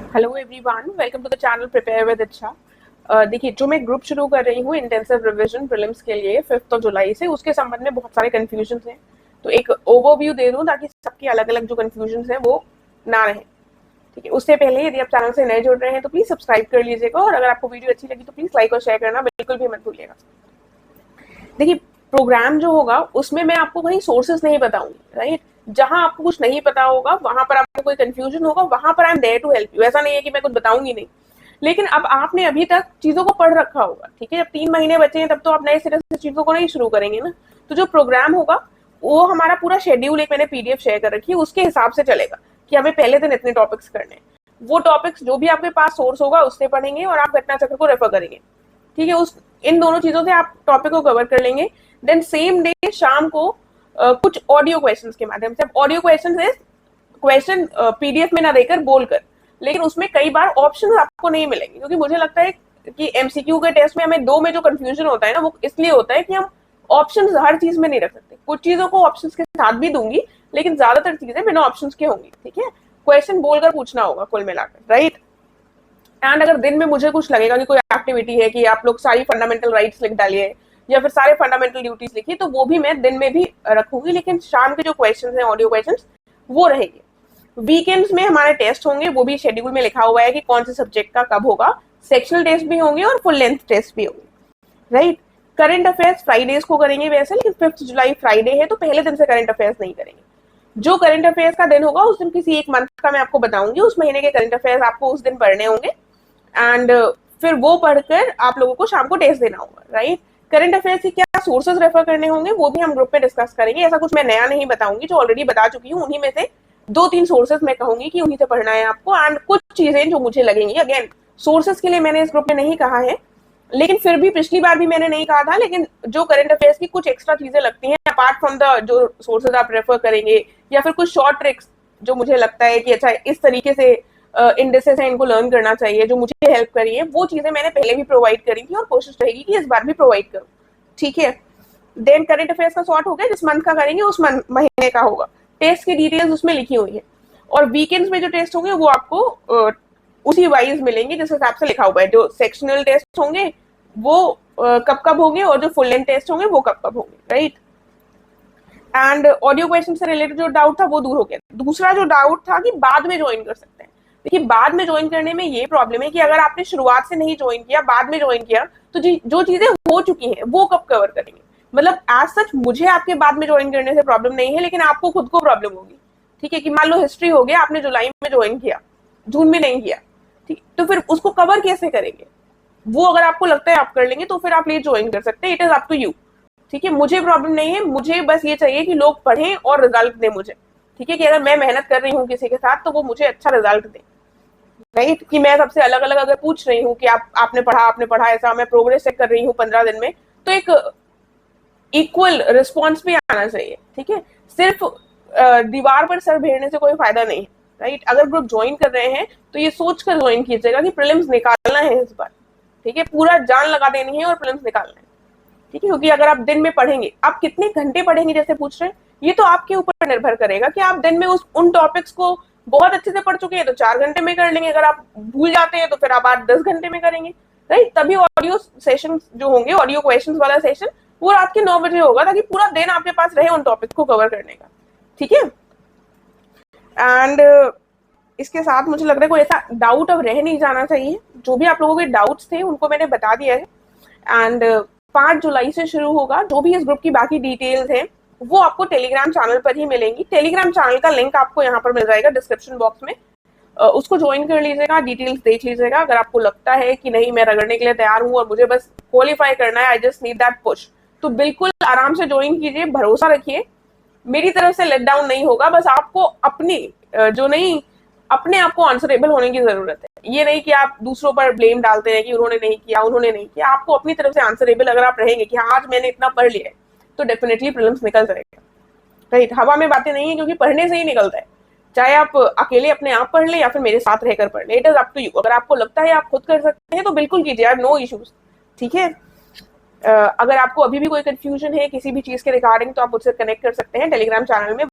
Hello everyone, welcome to the channel prepare with Ichha. देखिए, जो मैं ग्रुप शुरू कर रही हूँ इंटेंसिव रिवीजन प्रीलिम्स के लिए 5 जुलाई से, उसके संबंध में बहुत सारे कन्फ्यूजन हैं। तो एक ओवरव्यू दे दूँ ताकि सबके अलग अलग जो कन्फ्यूजन हैं वो ना रहे। ठीक है, उससे पहले यदि आप चैनल से नए जुड़ रहे हैं तो प्लीज़ सब्सक्राइब कर लीजिएगा, और अगर आपको वीडियो अच्छी लगी तो प्लीज़ लाइक और शेयर करना बिल्कुल भी मत भूलिएगा। देखिए, प्रोग्राम जो होगा उसमें मैं आपको कहीं सोर्सेज नहीं बताऊंगी, राइट। जहां आपको कुछ नहीं पता होगा, वहां पर आपको कोई कंफ्यूजन होगा, वहां पर I am there to help you. ऐसा नहीं है कि मैं कुछ बताऊंगी नहीं, लेकिन अब आपने अभी तक चीजों को पढ़ रखा होगा। ठीक है, जब 3 महीने बचे हैं तब तो आप नए सिरे से चीजों को नहीं शुरू करेंगे ना। तो जो प्रोग्राम होगा वो हमारा पूरा शेड्यूल, एक मैंने पीडीएफ शेयर कर रखी है, उसके हिसाब से चलेगा कि हमें पहले दिन इतने टॉपिक्स करने हैं। वो टॉपिक्स जो भी आपके पास सोर्स होगा उससे पढ़ेंगे, और आप घटना चक्र को रेफर करेंगे। ठीक है, उस इन दोनों चीजों से आप टॉपिक को कवर कर लेंगे। देन सेम डे शाम को कुछ ऑडियो क्वेश्चंस के माध्यम से, ऑडियो क्वेश्चन पीडीएफ में ना देकर बोलकर, लेकिन उसमें कई बार ऑप्शंस आपको नहीं मिलेंगे, क्योंकि मुझे लगता है कि एमसीक्यू के टेस्ट में हमें दो में जो कंफ्यूजन होता है ना, वो इसलिए होता है कि हम ऑप्शंस हर चीज में नहीं रख सकते। कुछ चीजों को ऑप्शंस के साथ भी दूंगी, लेकिन ज्यादातर चीजें बिना ऑप्शंस के होंगी। ठीक है, क्वेश्चन बोलकर पूछना होगा कुल मिलाकर, राइट। एंड अगर दिन में मुझे कुछ लगेगा कि कोई एक्टिविटी है कि आप लोग सारी फंडामेंटल राइट्स लिख डालिए या फिर सारे फंडामेंटल ड्यूटीज लिखिए, तो वो भी मैं दिन में भी रखूंगी, लेकिन शाम के जो क्वेश्चंस हैं, ऑडियो क्वेश्चंस, वो रहेंगे। वीकेंड्स में हमारे टेस्ट होंगे, वो भी शेड्यूल में लिखा हुआ है कि कौन से सब्जेक्ट का कब होगा। सेक्शनल टेस्ट भी होंगे और फुल लेंथ टेस्ट भी होंगे, राइट। करंट अफेयर्स फ्राइडेज को करेंगे वैसे, लेकिन 5 जुलाई फ्राइडे है तो पहले दिन से करंट अफेयर्स नहीं करेंगे। जो करंट अफेयर्स का दिन होगा उस दिन किसी एक मंथ का मैं आपको बताऊंगी, उस महीने के करंट अफेयर्स आपको उस दिन पढ़ने होंगे। एंड फिर वो पढ़कर आप लोगों को शाम को टेस्ट देना होगा, राइट। करंट अफेयर्स के क्या सोर्सेज रेफर करने होंगे वो भी हम ग्रुप में डिस्कस करेंगे। ऐसा कुछ मैं नया नहीं बताऊंगी, जो ऑलरेडी बता चुकी हूँ उन्हीं में से 2-3 सोर्सेज मैं कहूंगी कि उन्हीं से पढ़ना है आपको। एंड कुछ चीजें जो मुझे लगेंगी, अगेन सोर्सेज के लिए मैंने इस ग्रुप में नहीं कहा है, लेकिन फिर भी पिछली बार भी मैंने नहीं कहा था, लेकिन जो करंट अफेयर्स की कुछ एक्स्ट्रा चीजें लगती हैं अपार्ट फ्रॉम द जो सोर्सेज आप रेफर करेंगे, या फिर कुछ शॉर्ट ट्रिक्स जो मुझे लगता है कि अच्छा इस तरीके से इंडेक्सेस है, इनको लर्न करना चाहिए, जो मुझे हेल्प करी है, वो चीजें मैंने पहले भी प्रोवाइड करी थी और कोशिश रहेगी कि इस बार भी प्रोवाइड करूँ। ठीक है, देन करंट अफेयर्स का सॉर्ट हो गया, जिस मंथ का करेंगे उस महीने का होगा। टेस्ट की डिटेल्स उसमें लिखी हुई है, और वीकेंड्स में जो टेस्ट होंगे वो आपको उसी वाइज मिलेंगे जिस हिसाब से लिखा हुआ है। जो सेक्शनल टेस्ट होंगे वो कब कब होंगे, और जो फुल लेंथ टेस्ट होंगे वो कब कब होंगे, राइट। एंड ऑडियो क्वेश्चन से रिलेटेड जो डाउट था वो दूर हो गया। दूसरा जो डाउट था कि बाद में ज्वाइन कर सकते हैं। देखिए, बाद में ज्वाइन करने में ये प्रॉब्लम है कि अगर आपने शुरुआत से नहीं ज्वाइन किया, बाद में ज्वाइन किया, तो जो चीजें हो चुकी हैं वो कब कवर करेंगे। मतलब एज सच मुझे आपके बाद में ज्वाइन करने से प्रॉब्लम नहीं है, लेकिन आपको खुद को प्रॉब्लम होगी। ठीक है, कि मान लो हिस्ट्री हो गया, आपने जुलाई में ज्वाइन किया, जून में नहीं किया, ठीक, तो फिर उसको कवर कैसे करेंगे। वो अगर आपको लगता है आप कर लेंगे तो फिर आप ये ज्वाइन कर सकते हैं, it is up to you. ठीक है, मुझे प्रॉब्लम नहीं है, मुझे बस ये चाहिए कि लोग पढ़ें और रिजल्ट दें मुझे। ठीक है, कि अगर मैं मेहनत कर रही हूँ किसी के साथ तो वो मुझे अच्छा रिजल्ट दे, राइट। कि मैं सबसे अलग अलग अगर पूछ रही हूँ कि आपने पढ़ा, ऐसा मैं प्रोग्रेस चेक कर रही हूँ 15 दिन में, तो एक इक्वल रिस्पॉन्स भी आना चाहिए। ठीक है, सिर्फ दीवार पर सर भेड़ने से कोई फायदा नहीं है, राइट। अगर ग्रुप ज्वाइन कर रहे हैं तो ये सोच कर ज्वाइन कीजिएगा कि प्रीलिम्स निकालना है इस बार। ठीक है, पूरा जान लगा देनी है और प्रीलिम्स निकालना है। ठीक है, क्योंकि अगर आप दिन में पढ़ेंगे, आप कितने घंटे पढ़ेंगे जैसे पूछ रहे हैं, ये तो आपके ऊपर निर्भर करेगा कि आप दिन में उन टॉपिक्स को बहुत अच्छे से पढ़ चुके हैं तो 4 घंटे में कर लेंगे, अगर आप भूल जाते हैं तो फिर आप 8-10 घंटे में करेंगे, राइट। तभी ऑडियो सेशन जो होंगे, ऑडियो क्वेश्चंस वाला सेशन, वो रात के 9 बजे होगा, ताकि पूरा दिन आपके पास रहे उन टॉपिक को कवर करने का। ठीक है, एंड इसके साथ मुझे लग रहा है कोई ऐसा डाउट अब रह नहीं जाना चाहिए। जो भी आप लोगों के डाउट्स थे उनको मैंने बता दिया है। एंड 5 जुलाई से शुरू होगा। जो भी इस ग्रुप की बाकी डिटेल्स हैं वो आपको टेलीग्राम चैनल पर ही मिलेंगी। टेलीग्राम चैनल का लिंक आपको यहाँ पर मिल जाएगा डिस्क्रिप्शन बॉक्स में, उसको ज्वाइन कर लीजिएगा, डिटेल्स देख लीजिएगा। अगर आपको लगता है कि नहीं मैं रगड़ने के लिए तैयार हूँ और मुझे बस क्वालिफाई करना है, I just need that push, तो बिल्कुल आराम से ज्वाइन कीजिए, भरोसा रखिए, मेरी तरफ से लेट डाउन नहीं होगा। बस आपको अपने आप को आंसरेबल होने की जरूरत है। ये नहीं कि आप दूसरों पर ब्लेम डालते हैं कि उन्होंने नहीं किया। आपको अपनी तरफ से आंसरेबल अगर आप रहेंगे कि हाँ आज मैंने इतना पढ़ लिया है, तो डेफिनेटली प्रीलिम्स निकल जाएगा, राइट। हवा में बातें नहीं है, क्योंकि पढ़ने से ही निकलता है। चाहे आप अकेले अपने आप पढ़ लें या फिर मेरे साथ रहकर पढ़ लें, it is up to you. अगर आपको लगता है आप खुद कर सकते हैं तो बिल्कुल कीजिए, आई हैव नो इश्यूज। ठीक है, अगर आपको अभी भी कोई कंफ्यूजन है किसी भी चीज के रिगार्डिंग तो आप मुझसे कनेक्ट कर सकते हैं टेलीग्राम चैनल में।